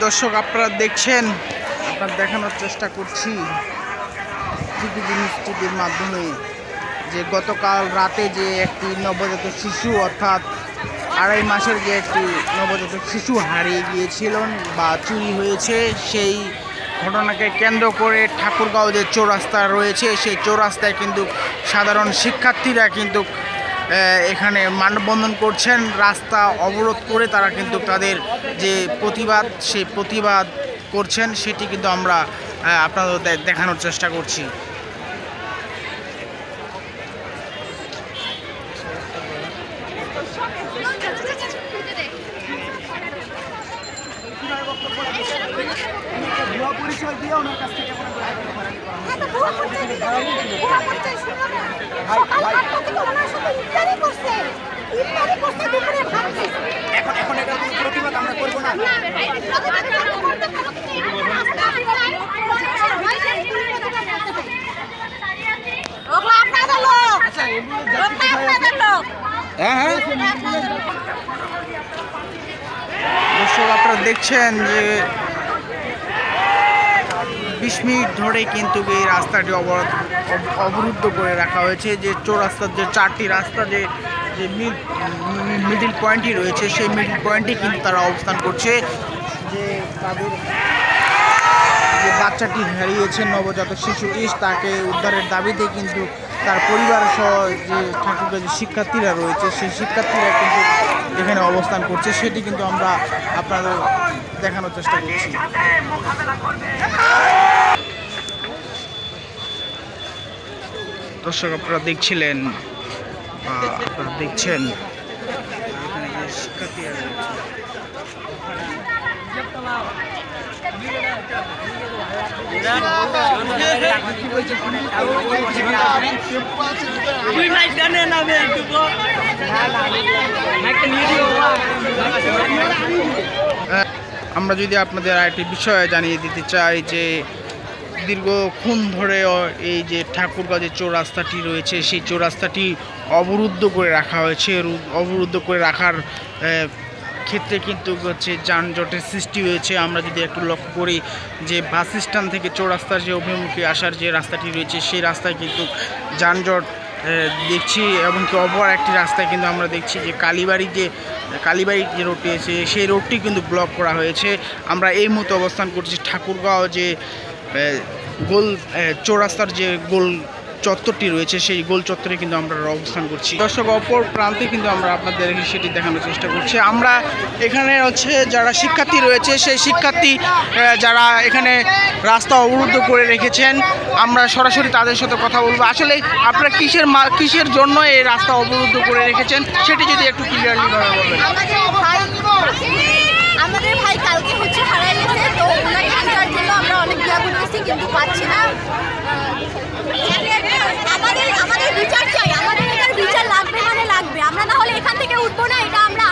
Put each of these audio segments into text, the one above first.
দর্শক আপনারা দেখছেন, দেখানোর চেষ্টা করছি টিভির মাধ্যমে যে গতকাল রাতে যে একটি নবজাতক শিশু অর্থাৎ 2.5 মাসের যে একটি নবজাতক শিশু হারিয়ে গিয়েছিলেন বা চুরি হয়েছে, সেই ঘটনাকে কেন্দ্র করে ঠাকুরগাঁও যে চৌরাস্তা রয়েছে সেই চৌরাস্তায় কিন্তু সাধারণ শিক্ষার্থীরা কিন্তু এখানে মানববন্ধন করছেন। রাস্তা অবরোধ করে তারা কিন্তু তাদের যে প্রতিবাদ সেই প্রতিবাদ করছেন, সেটি কিন্তু আমরা আপনাদের দেখানোর চেষ্টা করছি। দর্শক আপনারা দেখছেন যে 20 মিনিট ধরে কিন্তু এই রাস্তাটি অবরুদ্ধ করে রাখা হয়েছে। যে চৌরাস্তার যে 4টি রাস্তা যে মিডল পয়েন্টই রয়েছে, সেই মিডল পয়েন্টে কিন্তু তারা অবস্থান করছে। যে তাদের যে বাচ্চাটি হারিয়েছে নবজাতক শিশুটি, তাকে উদ্ধারের দাবিতে কিন্তু তার পরিবার সহ যে ঠাকুরগাঁও যে শিক্ষার্থীরা রয়েছে সেই শিক্ষার্থীরা কিন্তু এখানে অবস্থান করছে, সেটি কিন্তু আমরা আপনাদের দেখানোর চেষ্টা করছি। দর্শক আপনারা দেখছেন এখানে যে শিক্ষার্থীরা রয়েছে। আমরা যদি আপনাদের আরেকটি বিষয় জানিয়ে দিতে চাই যে দীর্ঘক্ষণ ধরে এই যে ঠাকুরগাঁও যে চৌরাস্তাটি রয়েছে সেই চৌরাস্তাটি অবরুদ্ধ করে রাখা হয়েছে। অবরুদ্ধ করে রাখার ক্ষেত্রে কিন্তু হচ্ছে যানজটের সৃষ্টি হয়েছে। আমরা যদি একটু লক্ষ্য করি যে বাস স্ট্যান্ড থেকে চৌরাস্তার যে অভিমুখে আসার যে রাস্তাটি রয়েছে সেই রাস্তায় কিন্তু যানজট দেখছি, এবং কি অপর একটি রাস্তায় কিন্তু আমরা দেখছি যে কালীবাড়ি যে রোডটি আছে সেই রোডটি কিন্তু ব্লক করা হয়েছে। আমরা এই মুহূর্তে অবস্থান করছি ঠাকুরগাঁও যে গোল চৌরাস্তার যে গোল চত্বরটি রয়েছে সেই গোল চত্বরে কিন্তু আমরা অবস্থান করছি। দর্শক অপর প্রান্তে কিন্তু আমরা আপনাদের সেটি দেখানোর চেষ্টা করছি। আমরা এখানে হচ্ছে যারা শিক্ষার্থী রয়েছে সেই শিক্ষার্থী যারা এখানে রাস্তা অবরুদ্ধ করে রেখেছেন, আমরা সরাসরি তাদের সাথে কথা বলবো। আসলে আপনারা কিসের জন্য এই রাস্তা অবরুদ্ধ করে রেখেছেন সেটি যদি একটু ক্লিয়ারলি ভাবে বলবেন। আমাদের ভাই কালকে হচ্ছে হারাই গেছে, তো ওনাকে আসার জন্য আমরা অনেক দোয়া করতেছি কিন্তু পাচ্ছি না। আমাদের বিচার চাই, আমাদের এটার বিচার লাগবে মানে লাগবে, আমরা না হলে এখান থেকে উঠবো না। এটা আমরা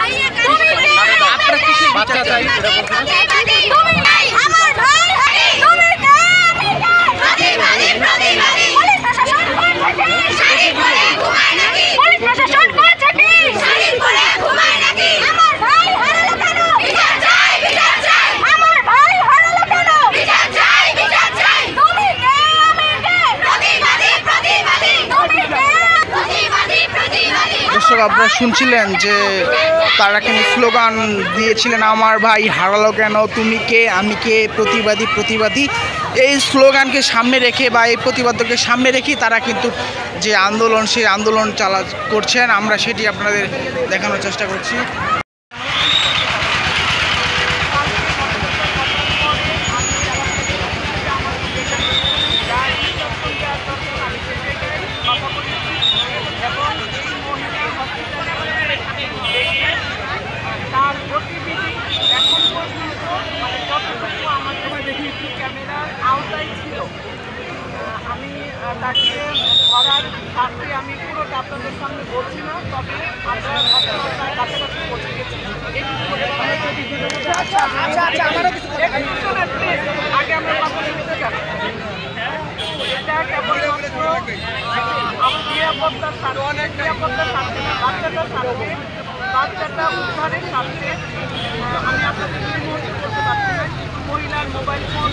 দর্শক আপনারা শুনছিলেন যে তারা কিন্তু স্লোগান দিয়েছিলেন, আমার ভাই হারালো কেন, তুমি কে আমি কে, প্রতিবাদী প্রতিবাদী। এই স্লোগানকে সামনে রেখে বা এই প্রতিবাদকে সামনে রেখে তারা কিন্তু যে আন্দোলন সেই আন্দোলন করছেন, আমরা সেটি আপনাদের দেখানোর চেষ্টা করছি। তার গতিবিধি এখন পর্যন্ত মানে যতটুকু আমার দেখি ক্যামেরার আওতায় ছিল, আমি তাকে ধরার স্বার্থে আমি পুরোটা আপনাদের সামনে বলছি না, তবে আমরা ঘটনার কাছাকাছি পৌঁছে গেছি। আগে আমরা কথা বলতে যাচ্ছি, এটা কেবলমাত্র নিরাপত্তার স্বার্থে না, বাচ্চাটার স্বার্থে, বাচ্চাটা উদ্ধারের স্বার্থে আমি আপনাদের বলতে পারছি মোবাইল ফোন